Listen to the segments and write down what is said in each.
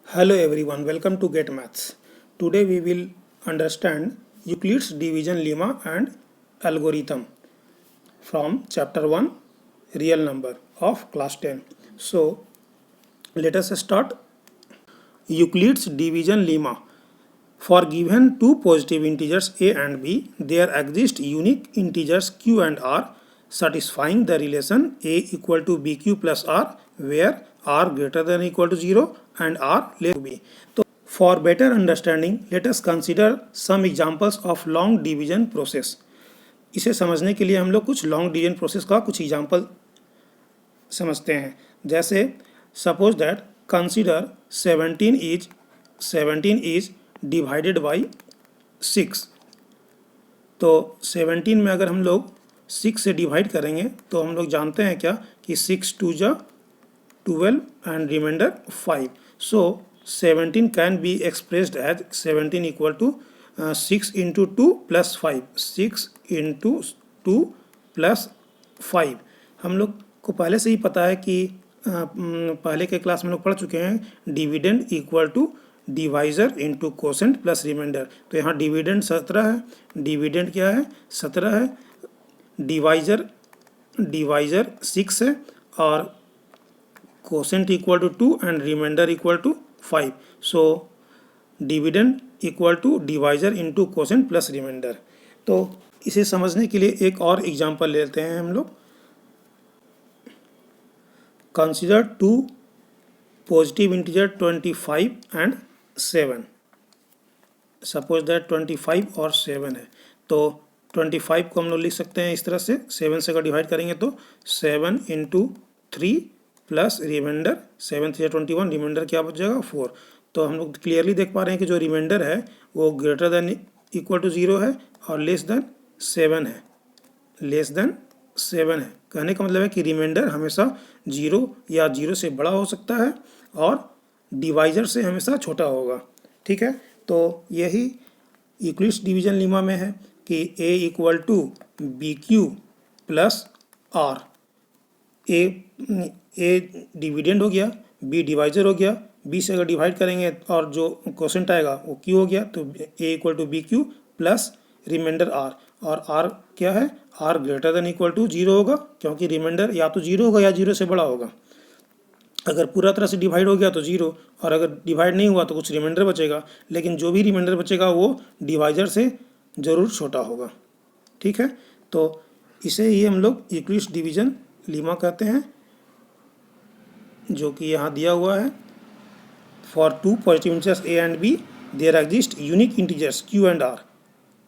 Hello everyone, welcome to Get Maths. Today we will understand Euclid's division lemma and algorithm from chapter 1 real number of class 10. So let us start. Euclid's division lemma. For given two positive integers a and b, there exist unique integers q and r satisfying the relation a equal to bq plus r, where r greater than or equal to 0 and r less than b. So, for better understanding, let us consider some examples of long division process. इसे समझने के लिए हम लोग कुछ long division process का कुछ example समझते हैं. जैसे suppose that consider 17 is divided by 6. तो 17 में अगर हम लोग 6 से डिवाइड करेंगे तो हम लोग जानते हैं क्या कि 6 2 जा 12 and remainder 5. So 17 can be expressed as 17 equal to 6 into 2 plus 5. 6 into 2 plus 5. हम लोग को पहले से ही पता है कि पहले के क्लास में लोग पढ़ चुके हैं dividend equal to divisor into quotient plus remainder. तो यहाँ डिविडेंड 17 है, डिविडेंड क्या है 17 है, डिवाइजर 6 है और quotient equal to 2 and remainder equal to 5. So dividend equal to divisor into quotient plus remainder. तो इसे समझने के लिए एक और एग्जांपल लेते हैं हम लोग. Consider two positive integer 25 and 7. Suppose that 25 और 7 है. तो 25 को हम लोग लिख सकते हैं इस तरह से, 7 से अगर डिवाइड करेंगे तो 7 इंटू 3 प्लस रिमाइंडर 7 3 21, रिमाइंडर क्या बच जाएगा 4. तो हम लोग क्लियरली देख पा रहे हैं कि जो रिमाइंडर है वो ग्रेटर देन इक्वल टू 0 है और लेस देन 7 है. लेस देन 7 है कहने का मतलब है कि रिमाइंडर हमेशा 0 या 0 से बड़ा हो सकता है और डिवाइजर से हमेशा छोटा होगा. ठीक है, तो यही यूक्लिड्स डिवीजन लीमा में है कि a equal to b q plus r. A dividend हो गया, b डिवाइजर हो गया, b से अगर डिवाइड करेंगे और जो क्वोशेंट आएगा वो q हो गया. तो a equal to b q plus remainder r, और r क्या है r greater than equal to 0 होगा क्योंकि रिमाइंडर या तो 0 होगा या 0 से बड़ा होगा. अगर पूरा तरह से डिवाइड हो गया तो 0, और अगर डिवाइड नहीं हुआ तो कुछ रिमाइंडर बचेगा, लेकिन जो भी रिमाइंडर बचेगा वो डिवाइजर से ज़रूर छोटा होगा. ठीक है, तो इसे ही हम लोग यूक्लिड्स डिवीजन लीमा कहते हैं, जो कि यहाँ दिया हुआ है. For two positive integers a and b, there exist unique integers q and r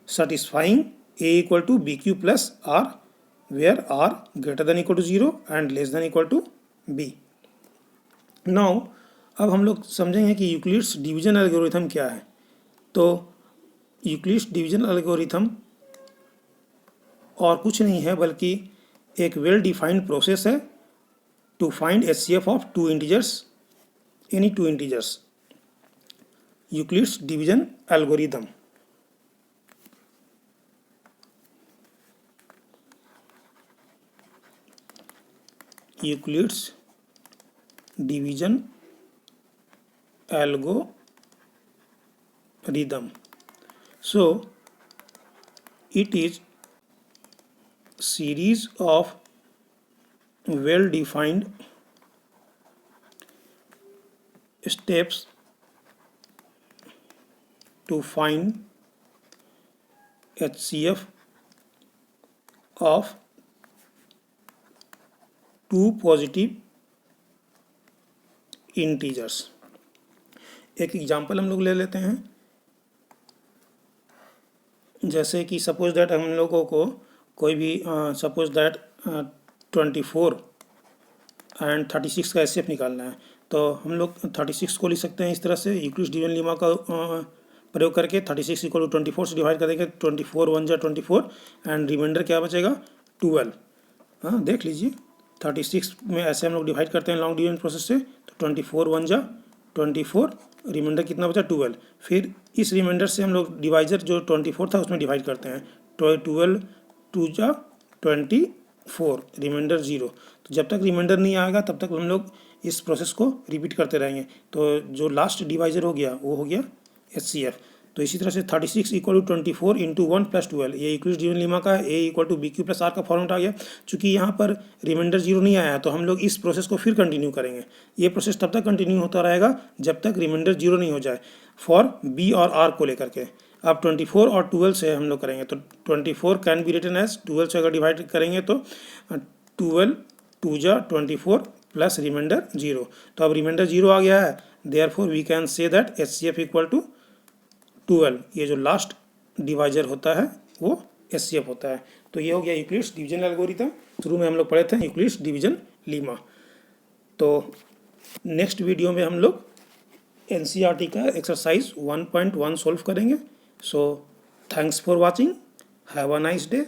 satisfying a equal to bq plus r, where r greater than equal to 0 and less than equal to b. Now अब हम लोग समझेंगे कि Euclid's division algorithm क्या है. तो Euclid's division algorithm और कुछ नहीं है बल्कि एक वेल डिफाइंड प्रोसेस है to find HCF of two integers, any two integers. Euclid's division algorithm. Euclid's division algorithm. So it is series of well defined steps to find HCF of two positive integers. एक example हम लोग ले लेते हैं. जैसे कि suppose that हम लोगों को कोई भी सपोज दैट 24 एंड 36 का एचसीएफ निकालना है. तो हम लोग 36 को लिख सकते हैं इस तरह से, यूक्लिड्स डिवीजन लीमा का प्रयोग करके 36 इक्वल टू 24 से डिवाइड कर देंगे. 24 1 जा 24 एंड रिमाइंडर क्या बचेगा 12. हाँ देख लीजिए, 36 में ऐसे हम लोग डिवाइड करते हैं लॉन्ग डिवीजन प्रोसेस से. तो 24 1 जा 24, रिमाइंडर कितना बचा 12. फिर इस रिमाइंडर से हम लोग डिवाइजर जो 24 था उसमें डिवाइड करते हैं. 12 2 जा 24, रिमाइंडर 0. तो जब तक रिमाइंडर नहीं आएगा तब तक हम लोग इस प्रोसेस को रिपीट करते रहेंगे। तो जो लास्ट डिवाइजर हो गया वो हो गया HCF। तो इसी तरह से 36 इक्वल टू 24 इंटू 1 प्लस 12, ये यूक्लिड्स डिवीजन लीमा का A equal to BQ plus R का फॉर्मेट आ गया। चूंकि यहाँ पर रिमाइंडर 0 नहीं आया है तो हम लोग इस प्रोसेस को फिर कंटिन्यू करेंगे। ये प्रोसेस तब तक कंटिन्यू होता रहेगा जब तक रिमाइंडर 0 नहीं हो जाए फॉर B और R को लेकर के। अब 24 और 12 से हम लोग करेंगे तो 24 कैन बी रिटन एज 12 से अगर डिवाइड करेंगे तो 12 2 जा 24 प्लस रिमाइंडर 0। तो अब रिमाइंडर 0 आ गया है, therefore we can say that HCF equal to 12। ये जो लास्ट डिवाइजर होता है वो HCF होता है। तो ये हो गया यूक्लिड्स डिवीजन एल्गोरिथम। शुरू में हम लोग पढ़े थे यूक्लिड्स डिवीजन लीमा। तो नेक्स्ट वीडियो में हम लोग NCERT का एक्सरसाइज 1.1 सॉल्व करेंगे। So thanks for watching, have a nice day.